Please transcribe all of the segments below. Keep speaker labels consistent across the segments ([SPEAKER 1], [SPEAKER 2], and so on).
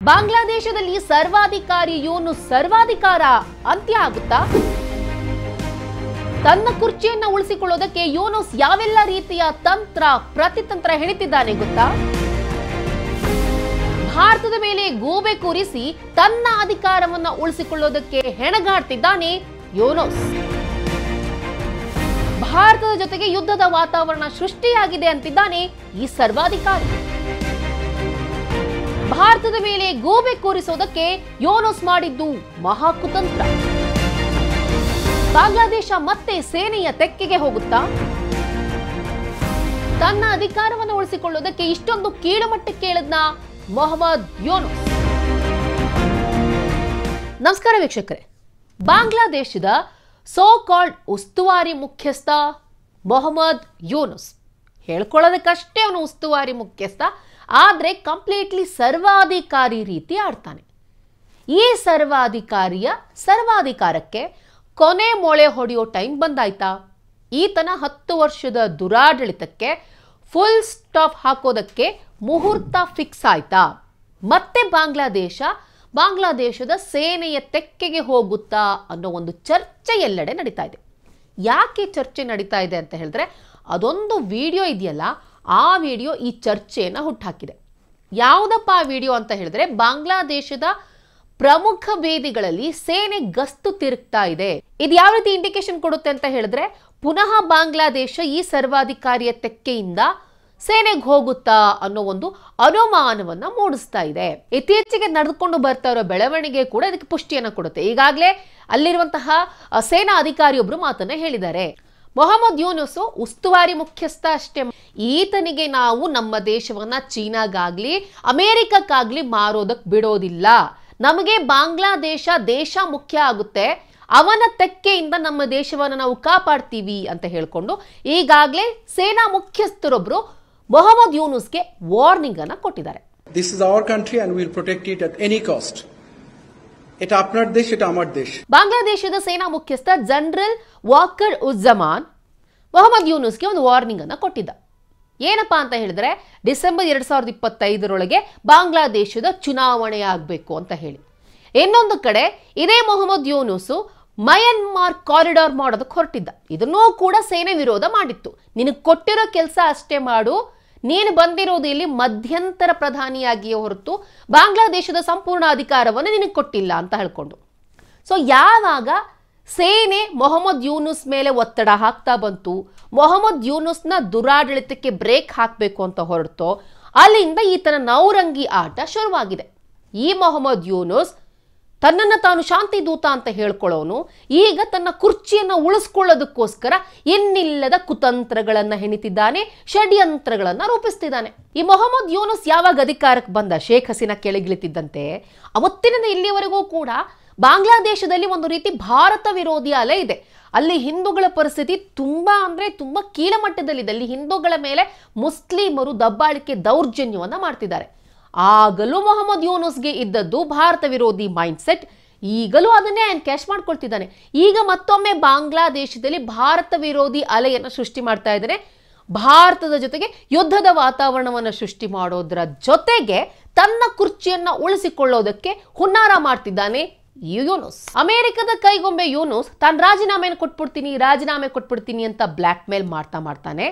[SPEAKER 1] ಬಾಂಗ್ಲಾದೇಶದಲ್ಲಿ ಸರ್ವಾಧಿಕಾರಿ ಯೂನುಸ್ ಸರ್ವಾಧಿಕಾರ ಅಂತ್ಯ ಆಗುತ್ತಾ? ತನ್ನ ಕುರ್ಚಿಯನ್ನ ಉಳಿಸಿಕೊಳ್ಳೋದಕ್ಕೆ ಯೂನುಸ್ ಯಾವೆಲ್ಲ ರೀತಿಯ ತಂತ್ರ ಪ್ರತಿತಂತ್ರ ಹೆಣಿತಿದ್ದಾನೆ ಗೊತ್ತಾ? ಭಾರತದ ಮೇಲೆ ಗೂಬೆ ಕೂರಿಸಿ ತನ್ನ ಅಧಿಕಾರವನ್ನ ಉಳಿಸಿಕೊಳ್ಳೋದಕ್ಕೆ ಹೆಣಗಾಡ್ತಿದ್ದಾನೆ ಯೂನುಸ್. ಭಾರತದ ಜೊತೆಗೆ ಯುದ್ಧದ ವಾತಾವರಣ ಸೃಷ್ಟಿಯಾಗಿದೆ ಅಂತಿದ್ದಾನೆ ಈ ಸರ್ವಾಧಿಕಾರಿ. ಭಾರತದ ಮೇಲೆ ಗೂಬೆ ಕೂರಿಸೋದಕ್ಕೆ ಯೂನುಸ್ ಮಾಡಿದ್ದು ಮಹಾಕುತಂತ್ರ. ಬಾಂಗ್ಲಾದೇಶ ಮತ್ತೆ ಸೇನೆಯ ತೆಕ್ಕೆಗೆ ಹೋಗುತ್ತಾ? ತನ್ನ ಅಧಿಕಾರವನ್ನು ಉಳಿಸಿಕೊಳ್ಳೋದಕ್ಕೆ ಇಷ್ಟೊಂದು ಕೀಳುಮಟ್ಟಕ್ಕೆ ಇಳಿದ್ನ ಮೊಹಮ್ಮದ್ ಯೂನುಸ್. ನಮಸ್ಕಾರ ವೀಕ್ಷಕರೇ, ಬಾಂಗ್ಲಾದೇಶದ ಸೋ ಕಾಲ್ಡ್ ಉಸ್ತುವಾರಿ ಮುಖ್ಯಸ್ಥ ಮೊಹಮ್ಮದ್ ಯೂನುಸ್ ಹೇಳ್ಕೊಳ್ಳೋದಕ್ಕಷ್ಟೇ ಅವನು ಉಸ್ತುವಾರಿ ಮುಖ್ಯಸ್ಥ, ಆದರೆ ಕಂಪ್ಲೀಟ್ಲಿ ಸರ್ವಾಧಿಕಾರಿ ರೀತಿ ಆಡ್ತಾನೆ. ಈ ಸರ್ವಾಧಿಕಾರಕ್ಕೆ ಕೊನೆ ಮೊಳೆ ಹೊಡೆಯೋ ಟೈಮ್ ಬಂದಾಯ್ತಾ? ಈತನ 10 ವರ್ಷದ ದುರಾಡಳಿತಕ್ಕೆ ಫುಲ್ ಸ್ಟಾಪ್ ಹಾಕೋದಕ್ಕೆ ಮುಹೂರ್ತ ಫಿಕ್ಸ್ ಆಯ್ತಾ? ಮತ್ತೆ ಬಾಂಗ್ಲಾದೇಶದ ಸೇನೆಯ ತೆಕ್ಕೆಗೆ ಹೋಗುತ್ತಾ ಅನ್ನೋ ಒಂದು ಚರ್ಚೆ ಎಲ್ಲೆಡೆ ನಡೀತಾ ಇದೆ. ಯಾಕೆ ಚರ್ಚೆ ನಡೀತಾ ಇದೆ ಅಂತ ಹೇಳಿದ್ರೆ, ಅದೊಂದು ವಿಡಿಯೋ ಇದೆಯಲ್ಲ, ಆ ವಿಡಿಯೋ ಈ ಚರ್ಚೆಯನ್ನು ಹುಟ್ಟಾಕಿದೆ. ಯಾವುದಪ್ಪ ಆ ವಿಡಿಯೋ ಅಂತ ಹೇಳಿದ್ರೆ, ಬಾಂಗ್ಲಾದೇಶದ ಪ್ರಮುಖ ಬೇದಿಗಳಲ್ಲಿ ಸೇನೆ ಗಸ್ತು ತಿರುಗ್ತಾ ಇದೆ. ಇದು ಯಾವ ರೀತಿ ಇಂಡಿಕೇಶನ್ ಕೊಡುತ್ತೆ ಅಂತ ಹೇಳಿದ್ರೆ, ಪುನಃ ಬಾಂಗ್ಲಾದೇಶ ಈ ಸರ್ವಾಧಿಕಾರಿಯ ತೆಕ್ಕೆಯಿಂದ ಸೇನೆಗೆ ಹೋಗುತ್ತಾ ಅನ್ನೋ ಒಂದು ಅನುಮಾನವನ್ನ ಮೂಡಿಸ್ತಾ ಇದೆ. ಇತ್ತೀಚೆಗೆ ನಡೆದುಕೊಂಡು ಬರ್ತಾ ಇರೋ ಬೆಳವಣಿಗೆ ಕೂಡ ಇದಕ್ಕೆ ಪುಷ್ಟಿಯನ್ನು ಕೊಡುತ್ತೆ. ಈಗಾಗಲೇ ಅಲ್ಲಿರುವಂತಹ ಸೇನಾ ಅಧಿಕಾರಿಯೊಬ್ರು ಮಾತನ್ನ ಹೇಳಿದ್ದಾರೆ. ಮೊಹಮ್ಮದ್ ಯೂನುಸ್ ಉಸ್ತುವಾರಿ ಮುಖ್ಯಸ್ಥ ಅಷ್ಟೇ, ಈತನಿಗೆ ನಾವು ನಮ್ಮ ದೇಶವನ್ನ ಚೀನಾಗಾಗ್ಲಿ ಅಮೆರಿಕಕ್ಕಾಗ್ಲಿ ಮಾರೋದಕ್ಕೆ ಬಿಡೋದಿಲ್ಲ. ನಮಗೆ ಬಾಂಗ್ಲಾದೇಶ ದೇಶ ಮುಖ್ಯ ಆಗುತ್ತೆ, ಅವನ ತೆಕ್ಕೆಯಿಂದ ನಮ್ಮ ದೇಶವನ್ನು ನಾವು ಕಾಪಾಡ್ತೀವಿ ಅಂತ ಹೇಳ್ಕೊಂಡು ಈಗಾಗಲೇ ಸೇನಾ ಮುಖ್ಯಸ್ಥರೊಬ್ರು ಮೊಹಮ್ಮದ್ ಯೂನುಸ್ಗೆ ವಾರ್ನಿಂಗ್ ಅನ್ನ ಕೊಟ್ಟಿದ್ದಾರೆ.
[SPEAKER 2] This is our country and we will protect it at any cost. Eta apnar desh, eta amar desh.
[SPEAKER 1] ಬಾಂಗ್ಲಾದೇಶದ ಸೇನಾ ಮುಖ್ಯಸ್ಥ ಜನರಲ್ ವಾಕರ್ ಉಜ್ಜಮಾನ್ ಮೊಹಮ್ಮದ್ ಯೂನುಸ್ಗೆ ಒಂದು ವಾರ್ನಿಂಗ್ ಅನ್ನ ಕೊಟ್ಟಿದ್ದ. ಏನಪ್ಪಾ ಅಂತ ಹೇಳಿದ್ರೆ, ಡಿಸೆಂಬರ್ 2025 ಬಾಂಗ್ಲಾದೇಶದ ಚುನಾವಣೆ ಆಗಬೇಕು ಅಂತ ಹೇಳಿ. ಇನ್ನೊಂದು ಕಡೆ ಇದೇ ಮೊಹಮ್ಮದ್ ಯೂನುಸ್ ಮಯನ್ಮಾರ್ ಕಾರಿಡಾರ್ ಮಾಡೋದಕ್ಕೆ ಹೊರಟಿದ್ದ. ಇದನ್ನೂ ಕೂಡ ಸೇನೆ ವಿರೋಧ ಮಾಡಿತ್ತು. ನಿನಗೆ ಕೊಟ್ಟಿರೋ ಕೆಲಸ ಅಷ್ಟೇ ಮಾಡು, ನೀನು ಬಂದಿರೋದು ಇಲ್ಲಿ ಮಧ್ಯಂತರ ಪ್ರಧಾನಿಯಾಗಿಯೇ ಹೊರತು ಬಾಂಗ್ಲಾದೇಶದ ಸಂಪೂರ್ಣ ಅಧಿಕಾರವನ್ನು ನಿನಗೆ ಕೊಟ್ಟಿಲ್ಲ ಅಂತ ಹೇಳ್ಕೊಂಡು. ಸೊ ಯಾವಾಗ ಸೇನೆ ಮೊಹಮ್ಮದ್ ಯೂನುಸ್ ಮೇಲೆ ಒತ್ತಡ ಹಾಕ್ತಾ ಬಂತು, ಮೊಹಮ್ಮದ್ ಯೂನುಸ್ನ ದುರಾಡಳಿತಕ್ಕೆ ಬ್ರೇಕ್ ಹಾಕಬೇಕು ಅಂತ ಹೊರಟೋ, ಅಲ್ಲಿಂದ ಈತನ ನೌರಂಗಿ ಆಟ ಶುರುವಾಗಿದೆ. ಈ ಮೊಹಮ್ಮದ್ ಯೂನುಸ್ ತನ್ನನ್ನು ತಾನು ಶಾಂತಿ ದೂತ ಅಂತ ಹೇಳ್ಕೊಳ್ಳೋನು ಈಗ ತನ್ನ ಕುರ್ಚಿಯನ್ನು ಉಳಿಸ್ಕೊಳ್ಳೋದಕ್ಕೋಸ್ಕರ ಇನ್ನಿಲ್ಲದ ಕುತಂತ್ರಗಳನ್ನು ಹೆಣಿತಿದ್ದಾನೆ, ಷಡ್ಯಂತ್ರಗಳನ್ನು ರೂಪಿಸ್ತಿದ್ದಾನೆ. ಈ ಮೊಹಮ್ಮದ್ ಯೂನುಸ್ ಯಾವಾಗ ಅಧಿಕಾರಕ್ಕೆ ಬಂದ, ಶೇಖ್ ಹಸೀನಾ ಕೆಳಗಿಳಿತಿದ್ದಂತೆ ಅವತ್ತಿನಿಂದ ಇಲ್ಲಿಯವರೆಗೂ ಕೂಡ ಬಾಂಗ್ಲಾದೇಶದಲ್ಲಿ ಒಂದು ರೀತಿ ಭಾರತ ವಿರೋಧಿ ಅಲೆ ಇದೆ. ಅಲ್ಲಿ ಹಿಂದೂಗಳ ಪರಿಸ್ಥಿತಿ ತುಂಬಾ ಕೀಳಮಟ್ಟದಲ್ಲಿದೆ. ಅಲ್ಲಿ ಹಿಂದೂಗಳ ಮೇಲೆ ಮುಸ್ಲಿಮರು ದಬ್ಬಾಳಿಕೆ ದೌರ್ಜನ್ಯವನ್ನ ಮಾಡ್ತಿದ್ದಾರೆ. ಆಗಲೂ ಮೊಹಮ್ಮದ್ ಯೂನುಸ್ಗೆ ಇದ್ದದ್ದು ಭಾರತ ವಿರೋಧಿ ಮೈಂಡ್ ಸೆಟ್, ಈಗಲೂ ಅದನ್ನೇ ಕ್ಯಾಶ್ ಮಾಡ್ಕೊಳ್ತಿದ್ದಾನೆ. ಈಗ ಮತ್ತೊಮ್ಮೆ ಬಾಂಗ್ಲಾದೇಶದಲ್ಲಿ ಭಾರತ ವಿರೋಧಿ ಅಲೆಯನ್ನು ಸೃಷ್ಟಿ ಮಾಡ್ತಾ ಇದ್ದಾನೆ. ಭಾರತದ ಜೊತೆಗೆ ಯುದ್ಧದ ವಾತಾವರಣವನ್ನು ಸೃಷ್ಟಿ ಮಾಡೋದ್ರ ಜೊತೆಗೆ ತನ್ನ ಕುರ್ಚಿಯನ್ನ ಉಳಿಸಿಕೊಳ್ಳೋದಕ್ಕೆ ಹುನ್ನಾರ ಮಾಡ್ತಿದ್ದಾನೆ ಯೂನುಸ್. ಅಮೆರಿಕದ ಕೈಗೊಂಬೆ ಯೂನುಸ್ ತಾನು ರಾಜೀನಾಮೆ ಕೊಟ್ಬಿಡ್ತೀನಿ ಅಂತ ಬ್ಲ್ಯಾಕ್ ಮೇಲ್ ಮಾಡ್ತಾನೆ.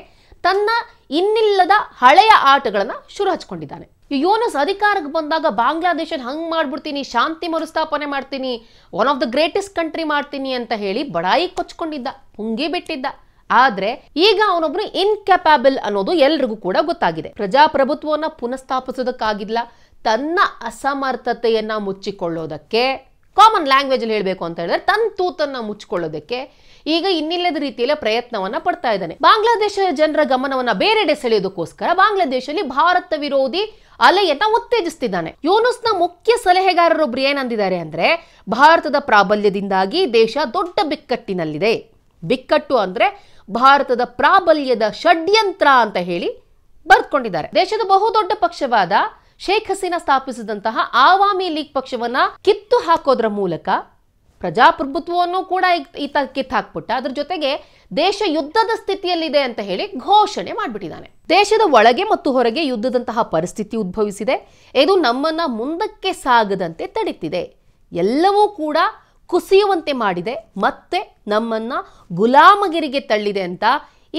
[SPEAKER 1] ತನ್ನ ಇನ್ನಿಲ್ಲದ ಹಳೆಯ ಆಟಗಳನ್ನ ಶುರು ಹಚ್ಕೊಂಡಿದ್ದಾನೆ. ಯೂನುಸ್ ಅಧಿಕಾರಕ್ಕೆ ಬಂದಾಗ ಬಾಂಗ್ಲಾದೇಶ ಹಂಗ್ ಮಾಡ್ಬಿಡ್ತೀನಿ, ಶಾಂತಿ ಮರುಸ್ಥಾಪನೆ ಮಾಡ್ತೀನಿ, one of the greatest country ಮಾಡ್ತೀನಿ ಅಂತ ಹೇಳಿ ಬಡಾಯಿ ಕೊಚ್ಕೊಂಡಿದ್ದ, ಪುಂಗಿ ಬಿಟ್ಟಿದ್ದ. ಆದ್ರೆ ಈಗ ಅವನೊಬ್ರು ಇನ್ಕ್ಯಾಪಬಲ್ ಅನ್ನೋದು ಎಲ್ರಿಗೂ ಕೂಡ ಗೊತ್ತಾಗಿದೆ. ಪ್ರಜಾಪ್ರಭುತ್ವವನ್ನ ಪುನಃಸ್ಥಾಪಿಸೋದಕ್ಕಾಗಿಲ್ಲ, ತನ್ನ ಅಸಮರ್ಥತೆಯನ್ನ ಮುಚ್ಚಿಕೊಳ್ಳೋದಕ್ಕೆ, ಕಾಮನ್ ಲ್ಯಾಂಗ್ವೇಜ್ ಅಲ್ಲಿ ಹೇಳಬೇಕು ಅಂತ ಹೇಳಿದ್ರೆ ತನ್ನ ತೂತನ್ನ ಮುಚ್ಚಿಕೊಳ್ಳೋದಕ್ಕೆ ಈಗ ಇನ್ನಿಲ್ಲದ ರೀತಿಯಲ್ಲಿ ಪ್ರಯತ್ನವನ್ನ ಪಡ್ತಾ ಇದ್ದಾನೆ. ಬಾಂಗ್ಲಾದೇಶ ಜನರ ಗಮನವನ್ನ ಬೇರೆಡೆ ಸೆಳೆಯೋದಕ್ಕೋಸ್ಕರ ಬಾಂಗ್ಲಾದೇಶದಲ್ಲಿ ಭಾರತ ವಿರೋಧಿ ಅಲೆಯನ್ನ ಉತ್ತೇಜಿಸ್ತಿದ್ದಾನೆ. ಯೂನುಸ್ನ ಮುಖ್ಯ ಸಲಹೆಗಾರರೊಬ್ರು ಏನಂದಿದ್ದಾರೆ ಅಂದ್ರೆ, ಭಾರತದ ಪ್ರಾಬಲ್ಯದಿಂದಾಗಿ ದೇಶ ದೊಡ್ಡ ಬಿಕ್ಕಟ್ಟಿನಲ್ಲಿದೆ. ಬಿಕ್ಕಟ್ಟು ಅಂದ್ರೆ ಭಾರತದ ಪ್ರಾಬಲ್ಯದ ಷಡ್ಯಂತ್ರ ಅಂತ ಹೇಳಿ ಬರ್ಕೊಂಡಿದ್ದಾರೆ. ದೇಶದ ಬಹುದೊಡ್ಡ ಪಕ್ಷವಾದ ಶೇಖ್ ಹಸೀನಾ ಸ್ಥಾಪಿಸಿದಂತಹ ಆವಾಮಿ ಲೀಗ್ ಪಕ್ಷವನ್ನ ಕಿತ್ತು ಹಾಕೋದ್ರ ಮೂಲಕ ಪ್ರಜಾಪ್ರಭುತ್ವವನ್ನು ಕೂಡ ಈತ ಕಿತ್ತಾಕ್ಬಿಟ್ಟ. ಅದ್ರ ಜೊತೆಗೆ ದೇಶ ಯುದ್ಧದ ಸ್ಥಿತಿಯಲ್ಲಿದೆ ಅಂತ ಹೇಳಿ ಘೋಷಣೆ ಮಾಡಿಬಿಟ್ಟಿದ್ದಾನೆ. ದೇಶದ ಒಳಗೆ ಮತ್ತು ಹೊರಗೆ ಯುದ್ಧದಂತಹ ಪರಿಸ್ಥಿತಿ ಉದ್ಭವಿಸಿದೆ. ಇದು ನಮ್ಮನ್ನ ಮುಂದಕ್ಕೆ ಸಾಗದಂತೆ ತಡೀತಿದೆ. ಎಲ್ಲವೂ ಕೂಡ ಕುಸಿಯುವಂತೆ ಮಾಡಿದೆ, ಮತ್ತೆ ನಮ್ಮನ್ನ ಗುಲಾಮಗಿರಿಗೆ ತಳ್ಳಿದೆ ಅಂತ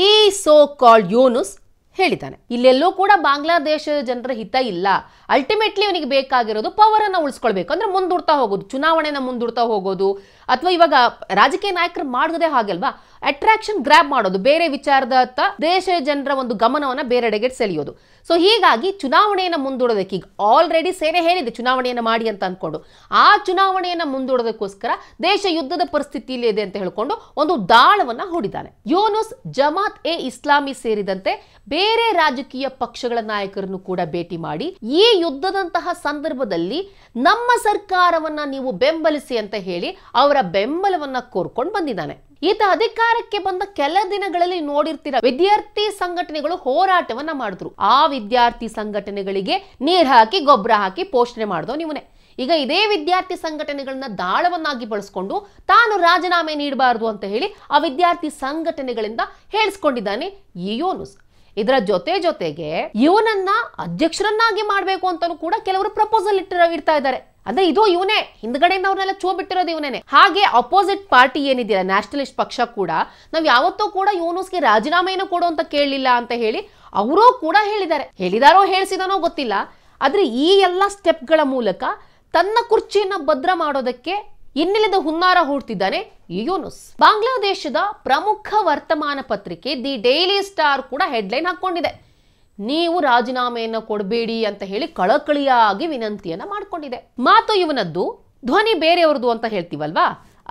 [SPEAKER 1] ಈ ಸೋ ಕಾಲ್ಡ್ ಯೂನುಸ್ ಹೇಳಿದ್ದಾನೆ. ಇಲ್ಲೆಲ್ಲೂ ಕೂಡ ಬಾಂಗ್ಲಾದೇಶದ ಜನರ ಹಿತ ಇಲ್ಲ. ಅಲ್ಟಿಮೇಟ್ಲಿ ಅವನಿಗೆ ಬೇಕಾಗಿರೋದು ಪವರ್ ಅನ್ನ ಉಳಿಸ್ಕೊಳ್ಬೇಕು, ಅಂದ್ರೆ ಮುಂದೂಡ್ತಾ ಹೋಗೋದು, ಚುನಾವಣೆನ ಮುಂದೂಡ್ತಾ ಹೋಗೋದು, ಅಥವಾ ಇವಾಗ ರಾಜಕೀಯ ನಾಯಕರು ಮಾಡೋದೇ ಹಾಗಲ್ವಾ, ಅಟ್ರಾಕ್ಷನ್ ಗ್ರ್ಯಾಬ್ ಮಾಡೋದು, ಬೇರೆ ವಿಚಾರದ ದೇಶದ ಜನರ ಒಂದು ಗಮನವನ್ನ ಬೇರೆಡೆಗೆ ಸೆಳೆಯೋದು. ಸೊ ಹೀಗಾಗಿ ಚುನಾವಣೆಯನ್ನು ಮುಂದೂಡೋದಕ್ಕೆ ಈಗ ಆಲ್ರೆಡಿ ಸೇನೆ ಹೇಳಿದೆ ಚುನಾವಣೆಯನ್ನು ಮಾಡಿ ಅಂತ ಅನ್ಕೊಂಡು, ಆ ಚುನಾವಣೆಯನ್ನು ಮುಂದೂಡೋದಕ್ಕೋಸ್ಕರ ದೇಶ ಯುದ್ಧದ ಪರಿಸ್ಥಿತಿಯಲ್ಲಿ ಇದೆ ಅಂತ ಹೇಳ್ಕೊಂಡು ಒಂದು ದಾಳವನ್ನ ಹೂಡಿದ್ದಾನೆ. ಯೂನುಸ್ ಜಮಾತ್ ಎ ಇಸ್ಲಾಮಿ ಸೇರಿದಂತೆ ಬೇರೆ ರಾಜಕೀಯ ಪಕ್ಷಗಳ ನಾಯಕರನ್ನು ಕೂಡ ಭೇಟಿ ಮಾಡಿ ಈ ಯುದ್ಧದಂತಹ ಸಂದರ್ಭದಲ್ಲಿ ನಮ್ಮ ಸರ್ಕಾರವನ್ನ ನೀವು ಬೆಂಬಲಿಸಿ ಅಂತ ಹೇಳಿ ಅವರ ಬೆಂಬಲವನ್ನ ಕೋರ್ಕೊಂಡು ಬಂದಿದ್ದಾನೆ. ಈತ ಅಧಿಕಾರಕ್ಕೆ ಬಂದ ಕೆಲ ದಿನಗಳಲ್ಲಿ ನೋಡಿರ್ತೀರ, ವಿದ್ಯಾರ್ಥಿ ಸಂಘಟನೆಗಳು ಹೋರಾಟವನ್ನ ಮಾಡಿದ್ರು. ಆ ವಿದ್ಯಾರ್ಥಿ ಸಂಘಟನೆಗಳಿಗೆ ನೀರ್ ಹಾಕಿ ಗೊಬ್ಬರ ಹಾಕಿ ಪೋಷಣೆ ಮಾಡಿದೋ ನೀವನೇ. ಈಗ ಇದೇ ವಿದ್ಯಾರ್ಥಿ ಸಂಘಟನೆಗಳನ್ನ ದಾಳವನ್ನಾಗಿ ಬಳಸ್ಕೊಂಡು ತಾನು ರಾಜೀನಾಮೆ ನೀಡಬಾರದು ಅಂತ ಹೇಳಿ ಆ ವಿದ್ಯಾರ್ಥಿ ಸಂಘಟನೆಗಳಿಂದ ಹೇಳಿಸ್ಕೊಂಡಿದ್ದಾನೆ ಈ ಯೂನುಸ್. ಇದರ ಜೊತೆಗೆ ಇವನನ್ನ ಅಧ್ಯಕ್ಷರನ್ನಾಗಿ ಮಾಡಬೇಕು ಅಂತಾನು ಕೂಡ ಕೆಲವರು ಪ್ರಪೋಸಲ್ ಇರ್ತಾ ಇದ್ದಾರೆ. ಅಂದ್ರೆ ಇದು ಇವನೇ ಹಿಂದ್ಗಡೆಯಿಂದ ಅವ್ರನ್ನೆಲ್ಲ ಚೋ ಬಿಟ್ಟಿರೋದು ಇವನೇನೆ. ಹಾಗೆ ಅಪೋಸಿಟ್ ಪಾರ್ಟಿ ಏನಿದೆಯಲ್ಲ ನ್ಯಾಷನಲಿಸ್ಟ್ ಪಕ್ಷ ಕೂಡ ನಾವ್ ಯಾವತ್ತೂ ಕೂಡ ಯೂನುಸ್ಗೆ ರಾಜೀನಾಮೆಯನ್ನು ಕೊಡು ಅಂತ ಕೇಳಲಿಲ್ಲ ಅಂತ ಹೇಳಿ ಅವರೂ ಕೂಡ ಹೇಳಿದಾರೋ ಹೇಳಿಸಿದಾನೋ ಗೊತ್ತಿಲ್ಲ. ಆದ್ರೆ ಈ ಎಲ್ಲ ಸ್ಟೆಪ್ಗಳ ಮೂಲಕ ತನ್ನ ಕುರ್ಚಿಯನ್ನ ಭದ್ರ ಮಾಡೋದಕ್ಕೆ ಇನ್ನಿಲ್ಲದ ಹುನ್ನಾರ ಹೂಡ್ತಿದ್ದಾನೆ ಈ ಯೂನುಸ್. ಬಾಂಗ್ಲಾದೇಶದ ಪ್ರಮುಖ ವರ್ತಮಾನ ಪತ್ರಿಕೆ ದಿ ಡೈಲಿ ಸ್ಟಾರ್ ಕೂಡ ಹೆಡ್ಲೈನ್ ಹಾಕೊಂಡಿದೆ, ನೀವು ರಾಜೀನಾಮೆಯನ್ನು ಕೊಡಬೇಡಿ ಅಂತ ಹೇಳಿ ಕಳಕಳಿಯಾಗಿ ವಿನಂತಿಯನ್ನ ಮಾಡ್ಕೊಂಡಿದೆ. ಮಾತು ಇವನದ್ದು, ಧ್ವನಿ ಬೇರೆಯವ್ರದ್ದು ಅಂತ ಹೇಳ್ತೀವಲ್ವಾ,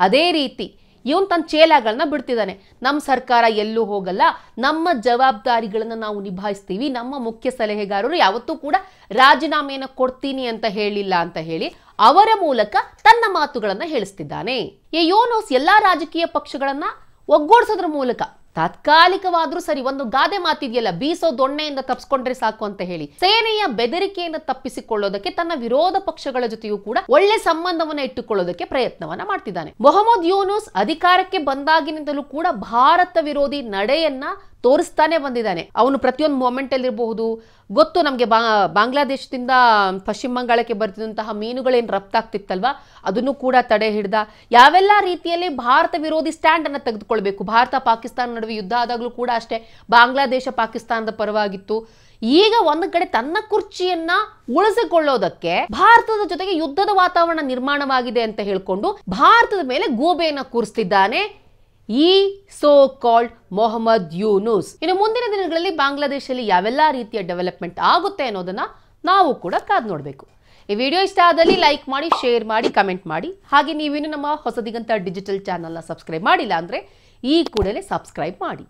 [SPEAKER 1] ಅದೇ ರೀತಿ ಇವನ್ ತನ್ನ ಚೇಲಾಗಳನ್ನ ಬಿಡ್ತಿದ್ದಾನೆ. ನಮ್ಮ ಸರ್ಕಾರ ಎಲ್ಲೂ ಹೋಗಲ್ಲ, ನಮ್ಮ ಜವಾಬ್ದಾರಿಗಳನ್ನ ನಾವು ನಿಭಾಯಿಸ್ತೀವಿ, ನಮ್ಮ ಮುಖ್ಯ ಸಲಹೆಗಾರರು ಯಾವತ್ತೂ ಕೂಡ ರಾಜೀನಾಮೆಯನ್ನು ಕೊಡ್ತೀನಿ ಅಂತ ಹೇಳಿಲ್ಲ ಅಂತ ಹೇಳಿ ಅವರ ಮೂಲಕ ತನ್ನ ಮಾತುಗಳನ್ನ ಹೇಳಿಸ್ತಿದ್ದಾನೆ. ಈ ಯೂನುಸ್ ಎಲ್ಲಾ ರಾಜಕೀಯ ಪಕ್ಷಗಳನ್ನ ಒಗ್ಗೂಡಿಸೋದ್ರ ಮೂಲಕ ತಾತ್ಕಾಲಿಕವಾದ್ರೂ ಸರಿ, ಒಂದು ಗಾದೆ ಮಾತಿದೆಯಲ್ಲ, ಬೀಸೋ ದೊಣ್ಣೆಯಿಂದ ತಪ್ಪಿಸ್ಕೊಂಡ್ರೆ ಸಾಕು ಅಂತ ಹೇಳಿ, ಸೇನೆಯ ಬೆದರಿಕೆಯಿಂದ ತಪ್ಪಿಸಿಕೊಳ್ಳೋದಕ್ಕೆ ತನ್ನ ವಿರೋಧ ಪಕ್ಷಗಳ ಜೊತೆಯೂ ಕೂಡ ಒಳ್ಳೆ ಸಂಬಂಧವನ್ನ ಇಟ್ಟುಕೊಳ್ಳೋದಕ್ಕೆ ಪ್ರಯತ್ನವನ್ನ ಮಾಡ್ತಿದ್ದಾನೆ. ಮೊಹಮ್ಮದ್ ಯೂನುಸ್ ಅಧಿಕಾರಕ್ಕೆ ಬಂದಾಗಿನಿಂದಲೂ ಕೂಡ ಭಾರತ ವಿರೋಧಿ ನಡೆಯನ್ನ ತೋರಿಸ್ತಾನೆ ಬಂದಿದ್ದಾನೆ. ಅವನು ಪ್ರತಿಯೊಂದು ಮೂಮೆಂಟ್ ಅಲ್ಲಿ ಇರಬಹುದು, ಗೊತ್ತು ನಮ್ಗೆ ಬಾಂಗ್ಲಾದೇಶದಿಂದ ಪಶ್ಚಿಮ ಬಂಗಾಳಕ್ಕೆ ಬರ್ತಿದ್ದಂತಹ ಮೀನುಗಳೇನು ರಫ್ತಾಗ್ತಿತ್ತಲ್ವಾ, ಅದನ್ನು ಕೂಡ ತಡೆ ಹಿಡ್ದ. ಯಾವೆಲ್ಲ ರೀತಿಯಲ್ಲಿ ಭಾರತ ವಿರೋಧಿ ಸ್ಟ್ಯಾಂಡ್ ಅನ್ನ ತೆಗೆದುಕೊಳ್ಬೇಕು, ಭಾರತ ಪಾಕಿಸ್ತಾನ ನಡುವೆ ಯುದ್ಧ ಆದಾಗಲೂ ಕೂಡ ಅಷ್ಟೇ ಬಾಂಗ್ಲಾದೇಶ ಪಾಕಿಸ್ತಾನದ ಪರವಾಗಿತ್ತು. ಈಗ ಒಂದು ಕಡೆ ತನ್ನ ಕುರ್ಚಿಯನ್ನ ಉಳಿಸಿಕೊಳ್ಳೋದಕ್ಕೆ ಭಾರತದ ಜೊತೆಗೆ ಯುದ್ಧದ ವಾತಾವರಣ ನಿರ್ಮಾಣವಾಗಿದೆ ಅಂತ ಹೇಳ್ಕೊಂಡು ಭಾರತದ ಮೇಲೆ ಗೂಬೆಯನ್ನ ಕೂರಿಸ್ತಿದ್ದಾನೆ ಈ ಸೋ ಕಾಲ್ಡ್ ಮೊಹಮ್ಮದ್ ಯೂನುಸ್. ಇನ್ನು ಮುಂದಿನ ದಿನಗಳಲ್ಲಿ ಬಾಂಗ್ಲಾದೇಶದಲ್ಲಿ ಯಾವೆಲ್ಲ ರೀತಿಯ ಡೆವಲಪ್ಮೆಂಟ್ ಆಗುತ್ತೆ ಅನ್ನೋದನ್ನ ನಾವು ಕೂಡ ಕಾದು ನೋಡಬೇಕು. ಈ ವಿಡಿಯೋ ಇಷ್ಟ ಆದಲ್ಲಿ ಲೈಕ್ ಮಾಡಿ, ಶೇರ್ ಮಾಡಿ, ಕಮೆಂಟ್ ಮಾಡಿ. ಹಾಗೆ ನೀವೇನು ನಮ್ಮ ಹೊಸದಿಗಂತ ಡಿಜಿಟಲ್ ಚಾನಲ್ನ ಸಬ್ಸ್ಕ್ರೈಬ್ ಮಾಡಿಲ್ಲ ಅಂದ್ರೆ ಈ ಕೂಡಲೇ ಸಬ್ಸ್ಕ್ರೈಬ್ ಮಾಡಿ.